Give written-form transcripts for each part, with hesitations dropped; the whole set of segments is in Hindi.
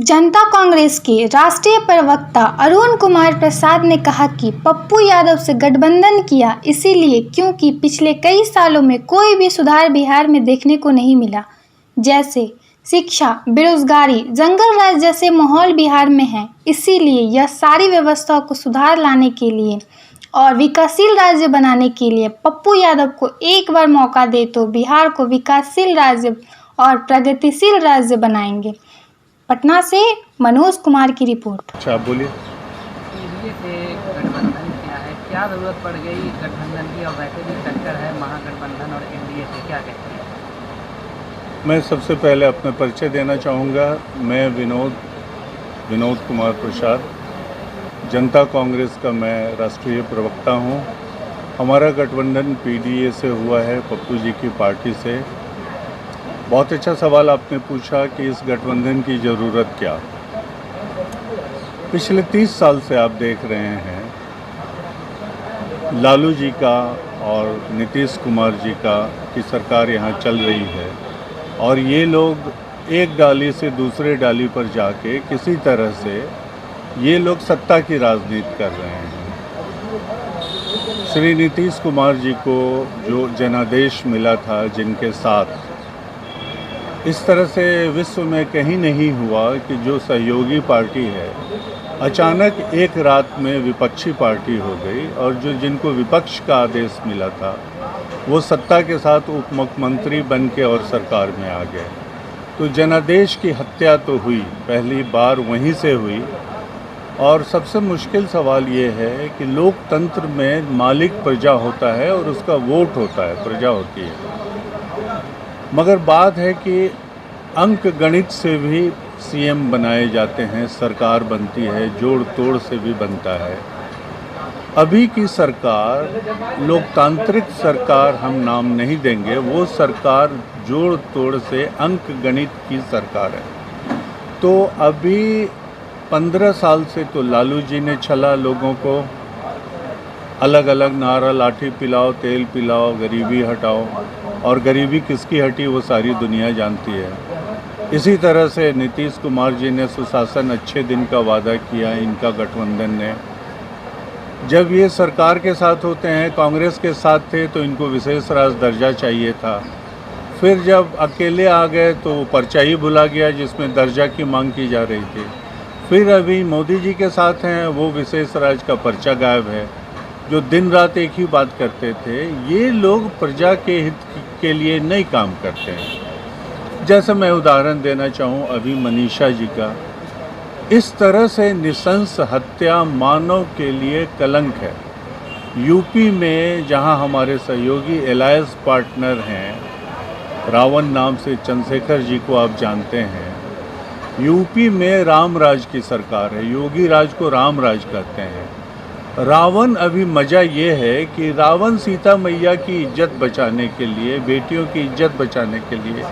जनता कांग्रेस के राष्ट्रीय प्रवक्ता अरुण कुमार प्रसाद ने कहा कि पप्पू यादव से गठबंधन किया इसीलिए क्योंकि पिछले कई सालों में कोई भी सुधार बिहार में देखने को नहीं मिला, जैसे शिक्षा, बेरोजगारी, जंगल राज जैसे माहौल बिहार में है। इसीलिए यह सारी व्यवस्थाओं को सुधार लाने के लिए और विकासशील राज्य बनाने के लिए पप्पू यादव को एक बार मौका दे तो बिहार को विकासशील राज्य और प्रगतिशील राज्य बनाएंगे। पटना से मनोज कुमार की रिपोर्ट। अच्छा, आप बोलिए। एनडीए से गठबंधन किया है, क्या जरूरत पड़ गई गठबंधन की? और वैसे भी टक्कर है महागठबंधन और एनडीए से, क्या कहते हैं? मैं सबसे पहले अपना परिचय देना चाहूँगा। मैं विनोद कुमार प्रसाद, जनता कांग्रेस का मैं राष्ट्रीय प्रवक्ता हूँ। हमारा गठबंधन पीडीए से हुआ है, पप्पू जी की पार्टी से। बहुत अच्छा सवाल आपने पूछा कि इस गठबंधन की ज़रूरत क्या। पिछले 30 साल से आप देख रहे हैं लालू जी का और नीतीश कुमार जी की सरकार यहाँ चल रही है और ये लोग एक डाली से दूसरे डाली पर जाके किसी तरह से ये लोग सत्ता की राजनीति कर रहे हैं। श्री नीतीश कुमार जी को जो जनादेश मिला था, जिनके साथ इस तरह से विश्व में कहीं नहीं हुआ कि जो सहयोगी पार्टी है अचानक एक रात में विपक्षी पार्टी हो गई और जिनको विपक्ष का आदेश मिला था वो सत्ता के साथ उप मुख्यमंत्री बन के और सरकार में आ गए। तो जनादेश की हत्या तो हुई, पहली बार वहीं से हुई। और सबसे मुश्किल सवाल ये है कि लोकतंत्र में मालिक प्रजा होता है और उसका वोट होता है, प्रजा होती है। मगर बात है कि अंक गणित से भी सीएम बनाए जाते हैं, सरकार बनती है, जोड़ तोड़ से भी बनता है। अभी की सरकार लोकतांत्रिक सरकार हम नाम नहीं देंगे, वो सरकार जोड़ तोड़ से अंक गणित की सरकार है। तो अभी 15 साल से तो लालू जी ने छला लोगों को, अलग अलग नारा, लाठी पिलाओ, तेल पिलाओ, गरीबी हटाओ। और गरीबी किसकी हटी वो सारी दुनिया जानती है। इसी तरह से नीतीश कुमार जी ने सुशासन अच्छे दिन का वादा किया, इनका गठबंधन ने। जब ये सरकार के साथ होते हैं, कांग्रेस के साथ थे तो इनको विशेष राज दर्जा चाहिए था। फिर जब अकेले आ गए तो पर्चा ही भुला गया जिसमें दर्जा की मांग की जा रही थी। फिर अभी मोदी जी के साथ हैं, वो विशेष राज का पर्चा गायब है। जो दिन रात एक ही बात करते थे, ये लोग प्रजा के हित के लिए नहीं काम करते हैं। जैसे मैं उदाहरण देना चाहूँ अभी मनीषा जी का, इस तरह से नृशंस हत्या मानव के लिए कलंक है। यूपी में जहाँ हमारे सहयोगी एलायंस पार्टनर हैं, रावण नाम से चंद्रशेखर जी को आप जानते हैं। यूपी में राम राज की सरकार है, योगी राज को राम राज कहते हैं। रावण अभी मज़ा ये है कि रावण सीता मैया की इज्जत बचाने के लिए, बेटियों की इज्जत बचाने के लिए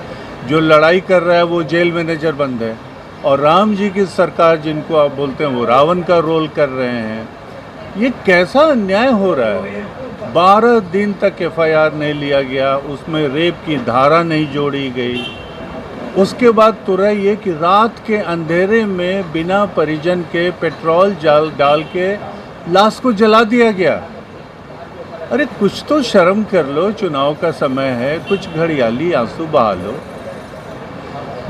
जो लड़ाई कर रहा है वो जेल में नज़रबंद है। और राम जी की सरकार, जिनको आप बोलते हैं, वो रावण का रोल कर रहे हैं। ये कैसा अन्याय हो रहा है। 12 दिन तक एफआईआर नहीं लिया गया, उसमें रेप की धारा नहीं जोड़ी गई। उसके बाद तुरंत ये कि रात के अंधेरे में बिना परिजन के पेट्रोल डाल के लाश को जला दिया गया। अरे कुछ तो शर्म कर लो, चुनाव का समय है, कुछ घड़ियाली आंसू बहा लो।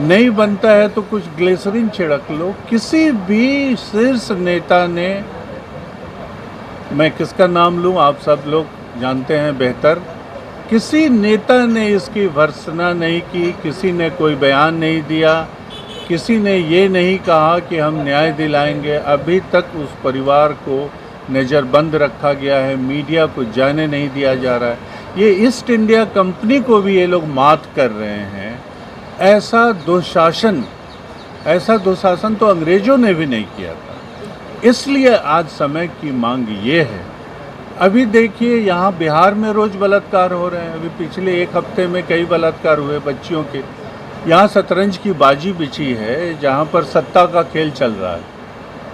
नहीं बनता है तो कुछ ग्लिसरीन छिड़क लो। किसी भी शीर्ष नेता ने, मैं किसका नाम लूं, आप सब लोग जानते हैं बेहतर, किसी नेता ने इसकी भर्त्सना नहीं की, किसी ने कोई बयान नहीं दिया, किसी ने ये नहीं कहा कि हम न्याय दिलाएंगे। अभी तक उस परिवार को नज़रबंद रखा गया है, मीडिया को जाने नहीं दिया जा रहा है। ये ईस्ट इंडिया कंपनी को भी ये लोग मात कर रहे हैं। ऐसा दुशासन तो अंग्रेजों ने भी नहीं किया था। इसलिए आज समय की मांग ये है। अभी देखिए यहाँ बिहार में रोज़ बलात्कार हो रहे हैं। अभी पिछले एक हफ्ते में कई बलात्कार हुए बच्चियों के। यहाँ शतरंज की बाजी बिछी है, जहाँ पर सत्ता का खेल चल रहा है।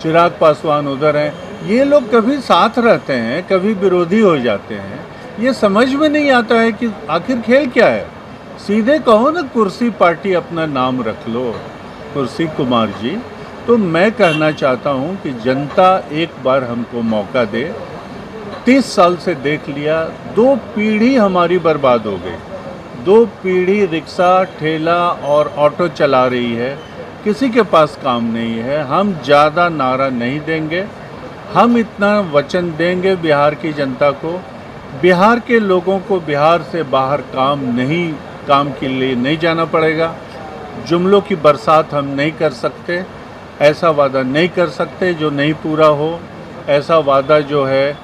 चिराग पासवान उधर हैं। ये लोग कभी साथ रहते हैं, कभी विरोधी हो जाते हैं। ये समझ में नहीं आता है कि आखिर खेल क्या है। सीधे कहो ना, कुर्सी पार्टी अपना नाम रख लो, कुर्सी कुमार जी। तो मैं कहना चाहता हूं कि जनता एक बार हमको मौका दे। 30 साल से देख लिया, 2 पीढ़ी हमारी बर्बाद हो गई। 2 पीढ़ी रिक्शा, ठेला और ऑटो चला रही है, किसी के पास काम नहीं है। हम ज़्यादा नारा नहीं देंगे, हम इतना वचन देंगे बिहार की जनता को, बिहार के लोगों को बिहार से बाहर काम के लिए नहीं जाना पड़ेगा। जुमलों की बरसात हम नहीं कर सकते, ऐसा वादा नहीं कर सकते जो नहीं पूरा हो। ऐसा वादा जो है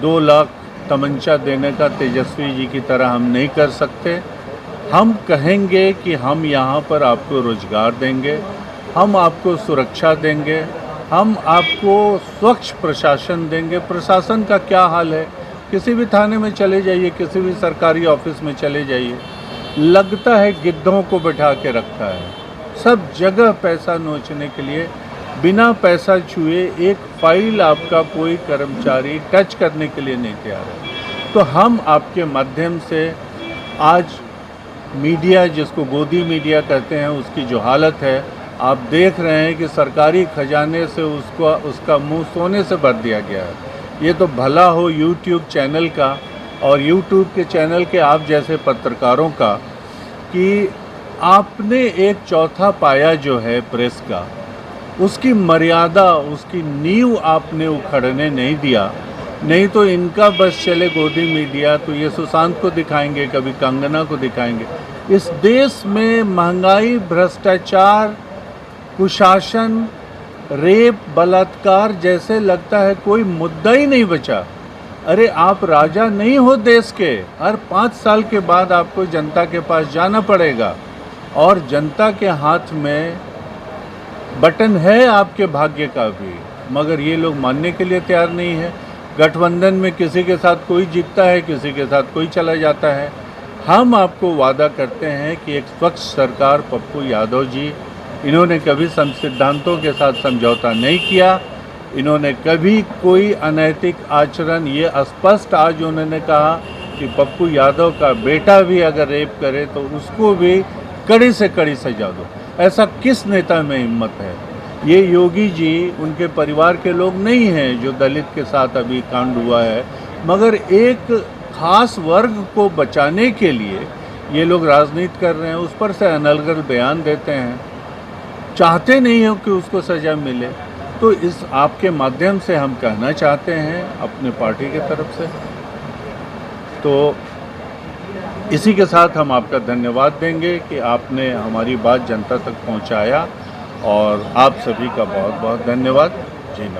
2 लाख तमंचा देने का तेजस्वी जी की तरह हम नहीं कर सकते। हम कहेंगे कि हम यहाँ पर आपको रोजगार देंगे, हम आपको सुरक्षा देंगे, हम आपको स्वच्छ प्रशासन देंगे। प्रशासन का क्या हाल है, किसी भी थाने में चले जाइए, किसी भी सरकारी ऑफिस में चले जाइए, लगता है गिद्धों को बैठा के रखा है। सब जगह पैसा नोचने के लिए, बिना पैसा छुए एक फाइल आपका कोई कर्मचारी टच करने के लिए नहीं तैयार है। तो हम आपके माध्यम से आज मीडिया, जिसको गोदी मीडिया कहते हैं, उसकी जो हालत है आप देख रहे हैं कि सरकारी खजाने से उसका मुंह सोने से भर दिया गया है। ये तो भला हो यूट्यूब चैनल का और यूट्यूब के चैनल के आप जैसे पत्रकारों का कि आपने एक चौथा पाया जो है प्रेस का, उसकी मर्यादा, उसकी नींव आपने उखड़ने नहीं दिया। नहीं तो इनका बस चले गोदी मीडिया तो ये सुशांत को दिखाएंगे, कभी कंगना को दिखाएंगे। इस देश में महंगाई, भ्रष्टाचार, कुशासन, रेप, बलात्कार जैसे लगता है कोई मुद्दा ही नहीं बचा। अरे आप राजा नहीं हो देश के, हर 5 साल के बाद आपको जनता के पास जाना पड़ेगा और जनता के हाथ में बटन है आपके भाग्य का भी, मगर ये लोग मानने के लिए तैयार नहीं है। गठबंधन में किसी के साथ कोई जीतता है, किसी के साथ कोई चला जाता है। हम आपको वादा करते हैं कि एक स्वच्छ सरकार, पप्पू यादव जी, इन्होंने कभी सिद्धांतों के साथ समझौता नहीं किया, इन्होंने कभी कोई अनैतिक आचरण, ये स्पष्ट आज उन्होंने कहा कि पप्पू यादव का बेटा भी अगर रेप करे तो उसको भी कड़ी से कड़ी सजा दो। ऐसा किस नेता में हिम्मत है? ये योगी जी, उनके परिवार के लोग नहीं हैं जो दलित के साथ अभी कांड हुआ है, मगर एक खास वर्ग को बचाने के लिए ये लोग राजनीति कर रहे हैं, उस पर से अनर्गल बयान देते हैं, चाहते नहीं हो कि उसको सज़ा मिले। तो इस आपके माध्यम से हम कहना चाहते हैं अपने पार्टी की तरफ से, तो इसी के साथ हम आपका धन्यवाद देंगे कि आपने हमारी बात जनता तक पहुंचाया, और आप सभी का बहुत बहुत धन्यवाद।